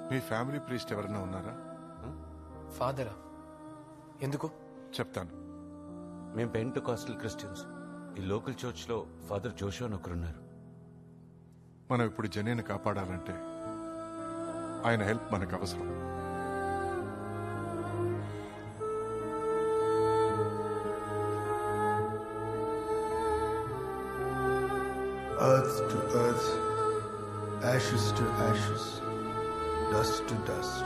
మీ family priest ఎవరైనా ఉన్నారా? ఫాదరా? ఎందుకు? చెప్తాను. మేము పెంటెకోస్టల్ క్రిస్టియన్స్. ఈ లోకల్ చర్చ్ లో ఫాదర్ జోషువా అని ఒకరున్నారు. మనం ఇప్పుడు జెన్నీని కాపాడాలంటే ఆయన హెల్ప్ మనకు అవసరం. Earth to earth, ashes to ashes, dust to dust.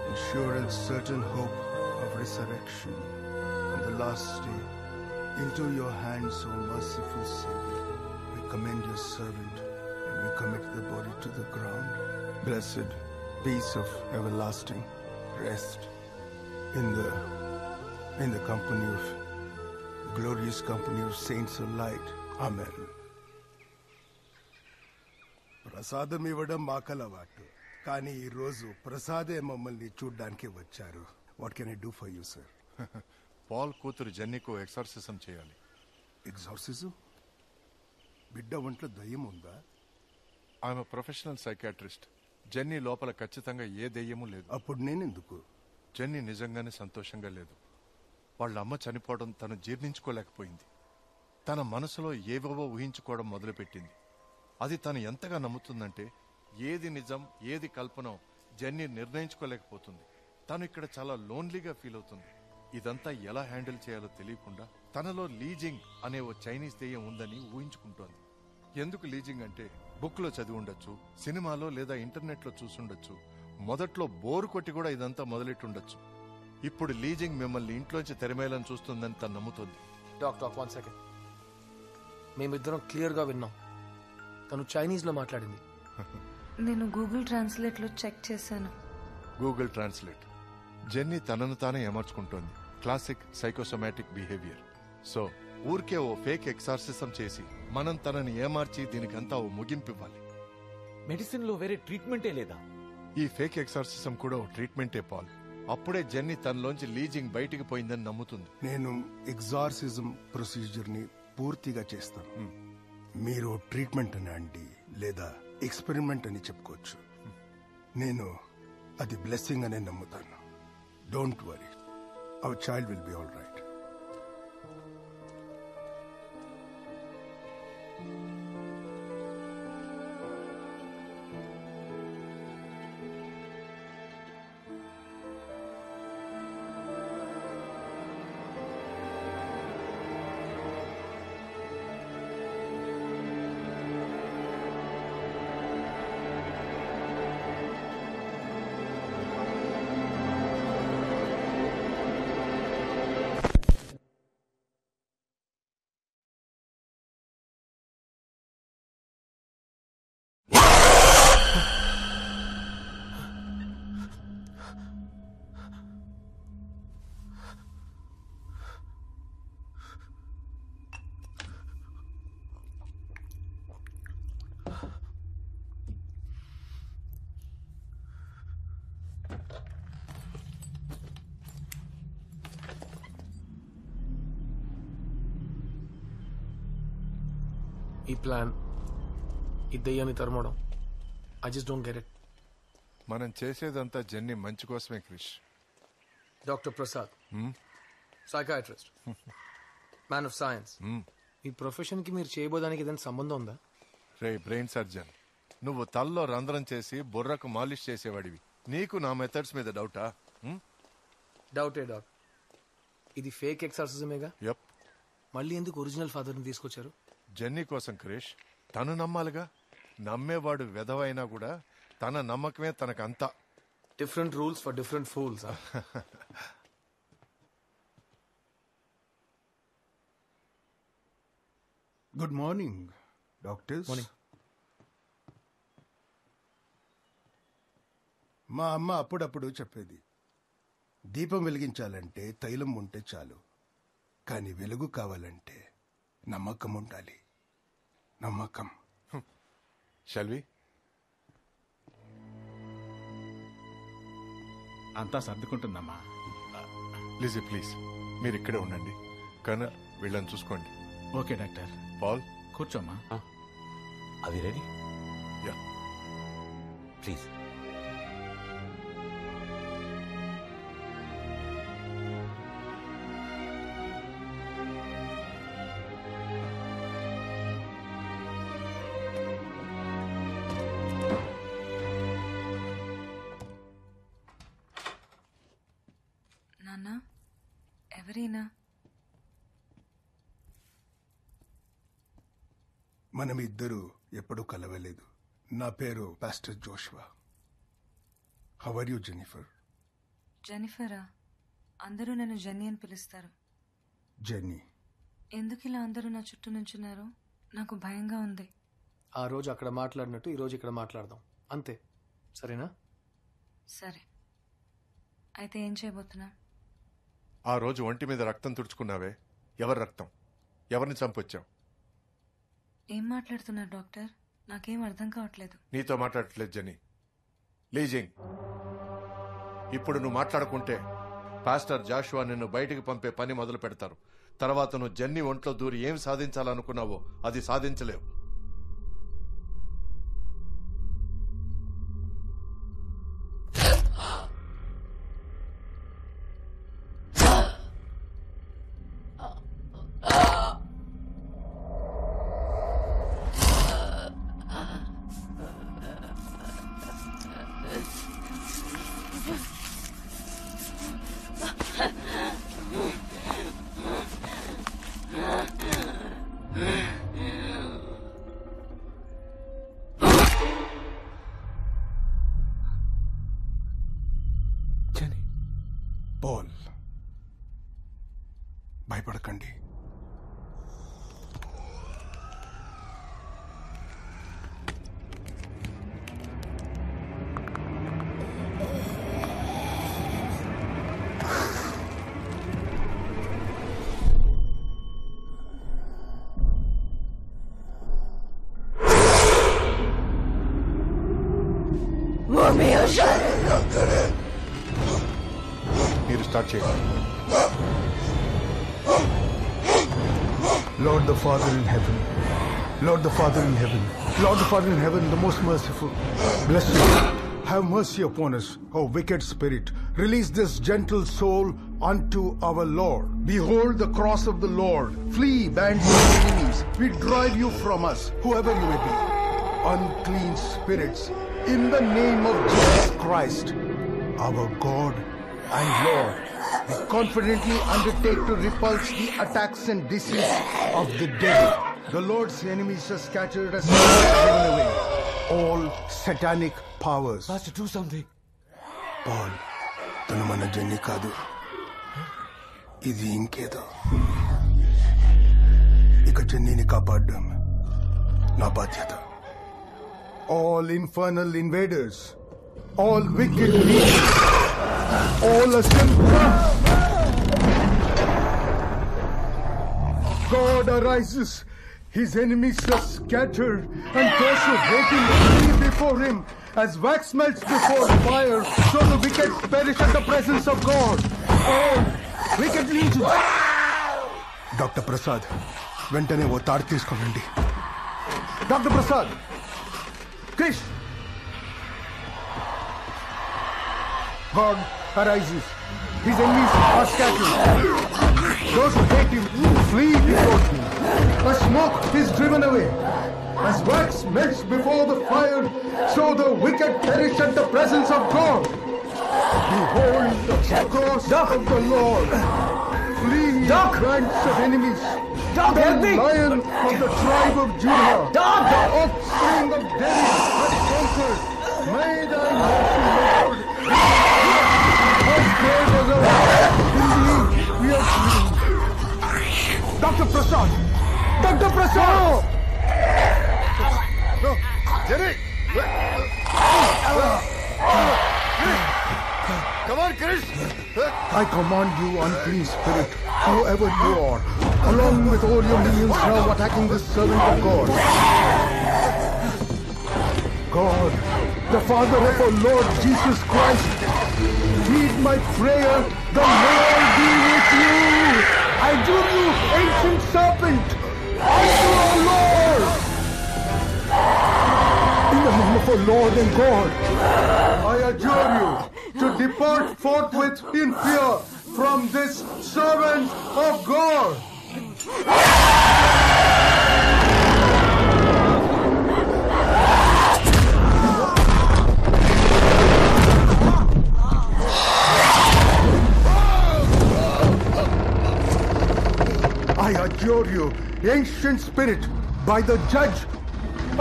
In sure and certain hope of resurrection on the last day, into your hands, O merciful Savior, we commend your servant and we commit the body to the ground. Blessed peace of everlasting rest in the company of glorious company of saints of light. Amen. ప్రసాదం ఇవ్వడం మాకలవాటు, కానీ ఈ రోజు ప్రసాదే మమ్మల్ని చూడ్డానికి వచ్చారు. What can I do for you sir? Paul కూతురు జెన్నీకు ఎక్సార్సిజం చేయాలి. ఎగ్జార్సిజం? బిడ్డ ఒంట్లో దయ్యం ఉందా? ఆమె ప్రొఫెషనల్ సైకాట్రిస్ట్. జెన్నీ లోపల ఖచ్చితంగా ఏ దెయ్యమూ లేదు. అప్పుడు నేనెందుకు? జెన్నీ నిజంగానే సంతోషంగా లేదు. వాళ్ళ అమ్మ చనిపోవడం తను జీర్ణించుకోలేకపోయింది. తన మనసులో ఏవేవో ఊహించుకోవడం మొదలుపెట్టింది. అది తను ఎంతగా నమ్ముతుందంటే ఏది నిజం ఏది కల్పనో జెన్నీ నిర్ణయించుకోలేకపోతుంది. తను ఇక్కడ చాలా లోన్లీగా ఫీల్ అవుతుంది. ఇదంతా ఎలా హ్యాండిల్ చేయాలో తెలియకుండా తనలో లీజింగ్ అనే ఓ చైనీస్ దెయ్యం ఉందని ఊహించుకుంటోంది. ఎందుకు లీజింగ్ అంటే బుక్ లో చదివి ఉండొచ్చు, సినిమాలో లేదా ఇంటర్నెట్ లో చూసుండొచ్చు. మొదట్లో బోరు కొట్టి కూడా ఇదంతా మొదలెట్టుండొచ్చు. ఇప్పుడు లీజింగ్ మిమ్మల్ని ఇంట్లోంచి తెరమేయాలని చూస్తుందని తను నమ్ముతుంది. Doctor 1 second. మేమిద్దరం క్లియర్ గా విన్నాం. తను చైనీస్ లో మాట్లాడింది. నేను గూగుల్ ట్రాన్స్లేట్ లో చెక్ చేశాను. Google Translate. జెన్నీ తనను తానే ఏమర్చుకుంటోంది. Classic psychosomatic behaviour. సో ఊరికే ఓ ఫేక్ ఎక్సార్సిజం చేసి మనం తనని ఏమార్చి దీనికంతా ఓ ముగింపివ్వాలి. మెడిసిన్ లో వేరే ట్రీట్మెంటే లేదా? ఈ ఫేక్ ఎక్సార్సిజం కూడా ఓ ట్రీట్మెంటే పాల్. అప్పుడే జెన్నీ తనలోంచి లీజింగ్ బయటికి పోయిందని నమ్ముతుంది. నేను ఎగ్జార్సిజం ప్రొసీజర్ ని పూర్తిగా చేస్తాను. మీరు ట్రీట్మెంట్ అని అండి లేదా ఎక్స్పెరిమెంట్ అని చెప్పుకోవచ్చు. నేను అది బ్లెస్సింగ్ అనే నమ్ముతాను. Don't worry, our child will be all right. ఈ ప్లాన్, ఈ దెయ్యాన్ని తరమడం, I just don't get it. మనం చేసేదంతా జెన్నీ మంచి కోసమే Krish. Doctor Prasad, psychiatrist, man of science. ఈ ప్రొఫెషన్ కి మీరు చేయబోదానికి ఏదైనా సంబంధం ఉందా? రే బ్రెయిన్ సర్జన్, నువ్వు తల్లో రంధ్రం చేసి బుర్రకు మాలిష్ చేసేవాడివి. నీకు నా మెథడ్స్ మీద డౌటా? డౌటే డాక్. ఇది ఫేక్ ఎక్సర్సైజమేగా. యప్. మళ్ళీ ఎందుకు ఒరిజినల్ ఫాదర్ ని తీసుకొచ్చారు? జెన్నీ కోసం క్రిష్. తను నమ్మాలిగా. నమ్మేవాడు వెధవైనా కూడా తన నమ్మకమే తనకంతా. Different rules for different fools. Good morning doctors. మా అమ్మ అప్పుడప్పుడు చెప్పేది, దీపం వెలిగించాలంటే తైలం ఉంటే చాలు, కానీ వెలుగు కావాలంటే నమ్మకం ఉండాలి. నమ్మకం. షల్వి, అంతా సర్దుకుంటుందమ్మా. లిజీ ప్లీజ్ మీరు ఇక్కడే ఉండండి. కర్నల్ వీళ్ళని చూసుకోండి. Okay doctor. పాల్ కూర్చోమ్మా. అవి రెడీ? యా. ప్లీజ్. నాన్న, ఎవరైనా? మనం ఇద్దరు ఎప్పుడూ కలవలేదు. నా పేరు pastor Joshua. How are you Jennifer? జెన్నిఫరా? అందరూ నన్ను జెన్నీ అని పిలుస్తారు. జెన్నీ. ఎందుకు ఇలా అందరూ నా చుట్టూ నుంచున్నారు? నాకు భయంగా ఉంది. ఆ రోజు అక్కడ మాట్లాడినట్టు ఈ రోజు ఇక్కడ మాట్లాడదాం, అంతే. సరేనా? సరే, అయితే ఏం చేయబోతున్నా? ఆ రోజు ఒంటి మీద రక్తం తుడుచుకున్నావే, ఎవరి రక్తం? ఎవరిని చంపొచ్చావు? ఏం మాట్లాడుతున్నారు డాక్టర్? నాకేం అర్థం కావట్లేదు. నీతో మాట్లాడట్లేదు జెన్నీ. లీజింగ్, ఇప్పుడు నువ్వు మాట్లాడుకుంటే పాస్టర్ జాషువా నిన్ను బయటికి పంపే పని మొదలు పెడతారు. తర్వాత నువ్వు జెన్నీ ఒంట్లో దూరి ఏం సాధించాలనుకున్నావో అది సాధించలేవు. పాల్, భయపడకండి. మీరు స్టార్ట్ చేయండి. Lord the Father in heaven, Lord the Father in heaven, Lord the Father in heaven, the most merciful, bless you. Have mercy upon us, O wicked spirit. Release this gentle soul unto our Lord. Behold the cross of the Lord. Flee, bands of enemies. We drive you from us, whoever you may be. Unclean spirits, in the name of Jesus Christ, our God and Lord, we confidently undertake to repulse the attacks and disease of the devil. The Lord's enemies are scattered as driven away. All satanic powers. Pastor, do something. Paul, తను మన jenny కాదు, ఇది ఇంకేదో. ఇక జెన్నీని కాపాడడం నా బాధ్యత. All infernal invaders, all wicked leaders, all assembled. God arises, his enemies are scattered, and those who hate him flee before him. As wax melts before fire, so the wicked perish at the presence of God. All wicked legions. Doctor Prasad, వెంటనే ఓ తాడు తీసుకోండి. Doctor Prasad, Krish! God arises. His enemies are scattered. Those who hate him flee before him. A smoke is driven away. As wax melts before the fire, so the wicked perish at the presence of God. Behold the cross of the Lord. Flee ranks of enemies. The Lion of the tribe of Judah, the offspring of David, has conquered. May thy mercy, Lord, as great as our indeed we are free. Dr. Prasad! Dr. Prasad! No, Jerry! Come on, Chris! I command you, unclean spirit, whoever you are, along with all your minions now attacking this servant of God. God, the Father of our Lord Jesus Christ, heed my prayer, the Lord be with you. I do you, ancient serpent, unto our Lord. Lord and God, I adjure you to depart forthwith in fear from this servant of God. I adjure you, ancient spirit, by the judge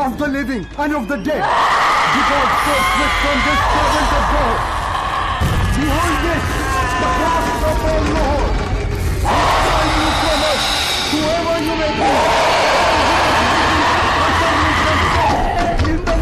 of the living and of the dead, depart forthwith from this servant of God. Behold this, the cross of our Lord. Destroy you from us, whoever you may be. In the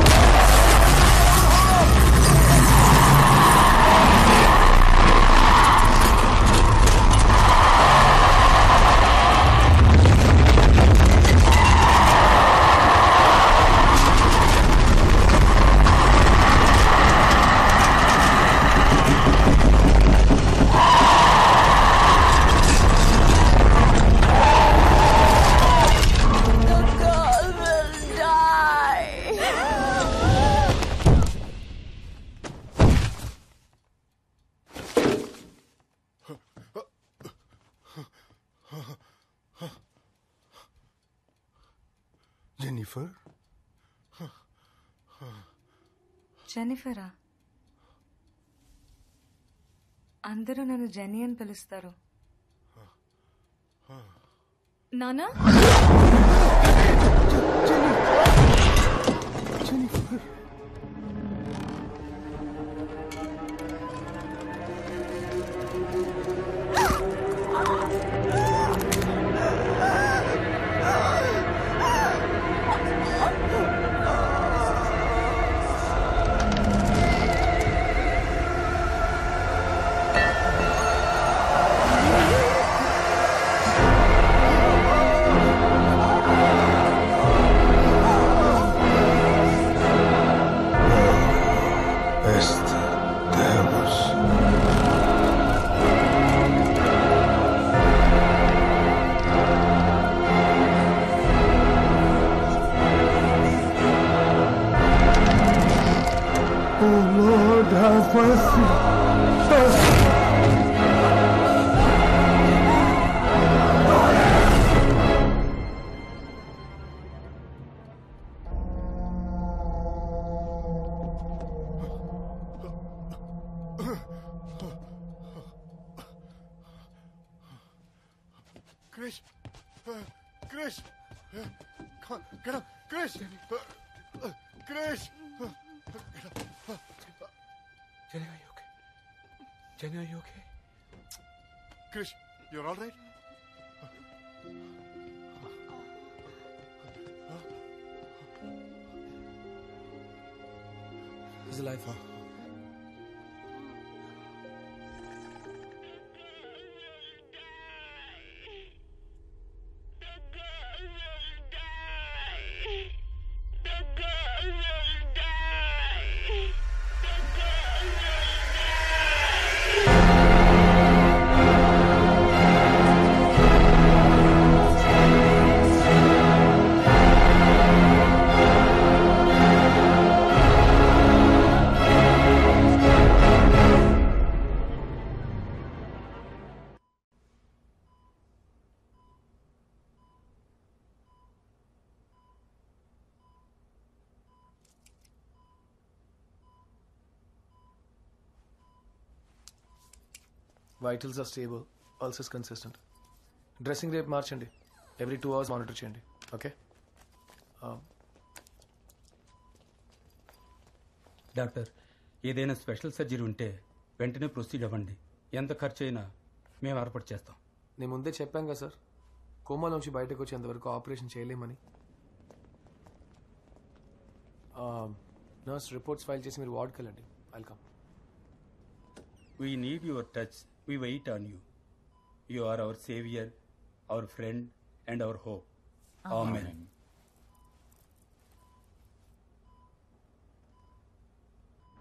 Jennifer? జెనిఫరా? అందరూ నన్ను genie అని పిలుస్తారు. నానా? Jennifer? Oh Lord, have mercy. Krish! Krish! Come on, get up! Krish! Krish! Jenny, are you okay? Jenny, are you okay? Krish, you're all right? He's alive, huh? Vitals are stable, pulse is consistent. Dressing rate మార్చండి. Every 2 hours monitor చేయండి. Okay? Doctor, ఏదైనా special surgery ఉంటే వెంటనే proceed అవ్వండి. ఎంత ఖర్చు అయినా మేము ఏర్పాటు చేస్తాం. నేను ముందే చెప్పాం కదా సార్, కోమాలోంచి బయటకు వచ్చేంతవరకు ఆపరేషన్ చేయలేమని. నర్స్ రిపోర్ట్స్ ఫైల్ చేసి మీరు వార్డ్కి వెళ్ళండి. Welcome. We need your touch. We wait on you. You are our saviour, our friend and our hope. Amen.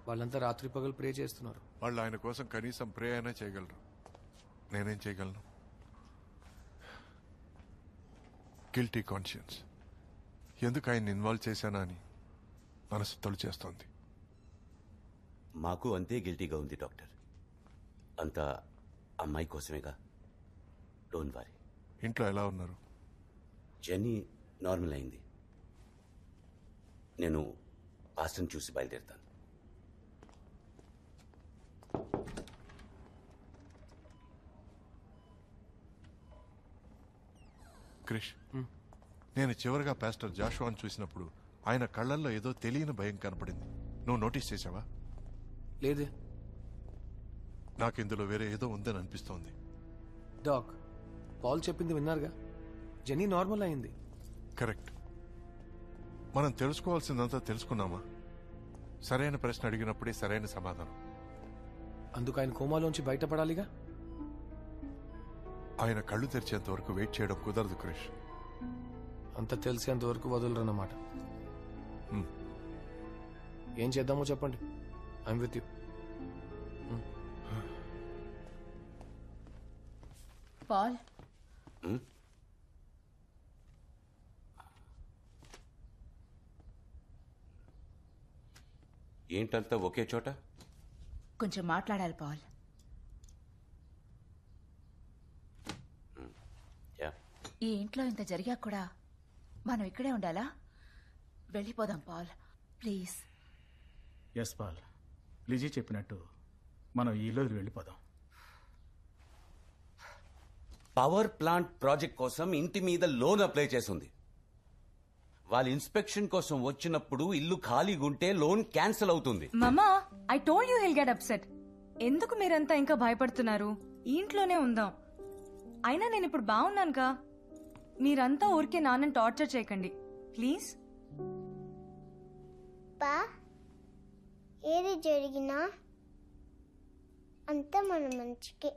వాళ్ళంతా రాత్రి పగలు ప్రే చేస్తున్నారు. వాళ్ళు ఆయన కోసం కనీసం ప్రే అయినా చేయగలరు. నేనేం చేయగలను? Guilty conscience. ఎందుకు ఆయన ఇన్వాల్వ్ చేశానా అని మనసు తొలి చేస్తోంది. మాకు అంతే గిల్టీగా ఉంది డాక్టర్. అంతా అమ్మాయి కోసమేగా. Don't worry. ఇంట్లో ఎలా ఉన్నారు? జెన్నీ నార్మల్ అయింది. నేను పాస్టర్ని చూసి బయలుదేరుతాను. క్రిష్, నేను చివరిగా పాస్టర్ జాషువాను చూసినప్పుడు ఆయన కళ్ళల్లో ఏదో తెలియని భయం కనపడింది. నువ్వు నోటీస్ చేసావా? లేదే. నాకు ఇందులో వేరే ఏదో ఉందని అనిపిస్తోంది. డాక్, పాల్ చెప్పింది విన్నారుగా, జెన్నీ నార్మల్ అయింది. కరెక్ట్. మనం తెలుసుకోవాల్సిందంతా తెలుసుకున్నామా? సరైన ప్రశ్న అడిగినప్పుడే సరైన సమాధానం. అందుకు ఆయన కోమాలోంచి బయటపడాలిగా. ఆయన కళ్ళు తెరిచేంత వరకు వెయిట్ చేయడం కుదరదు క్రిష్. అంత తెలిసేంత వరకు వదలరన్నమాట. Hmm. ఏం చేద్దామో చెప్పండి. I'm with you. పాల్, ఏంటంతా ఒకే చోట? కొంచెం మాట్లాడాలి పాల్. ఈ ఇంట్లో ఇంత జరిగా కూడా మనం ఇక్కడే ఉండాలా? వెళ్ళిపోదాం Paul, please. Yes Paul, Lizzie చెప్పినట్టు మనం ఈ రోజు వెళ్ళిపోదాం. పవర్ ప్లాంట్ ప్రాజెక్ట్ కోసం ఇంటి మీద లోన్ అప్లై చేసింది. వాళ్ళ ఇన్స్పెక్షన్ కోసం వచ్చినప్పుడు ఇల్లు ఖాళీగా ఉంటే లోన్ క్యాన్సిల్ అవుతుంది. Mama, I told you he'll get upset. ఎందుకు మీరంతా ఇంకా భయపడుతున్నారు? ఈ ఇంట్లోనే ఉందాం. అయినా నేను ఇప్పుడు బాగున్నానుగా. మీరంతా ఊరికే నాన్నని టార్చర్ చేయకండి ప్లీజ్. పా, ఏది జరిగినా అంతా మన మంచికే.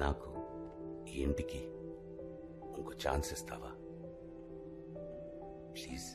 నాకు ఈ ఇంటికి ఇంకో ఛాన్స్ ఇస్తావా ప్లీజ్?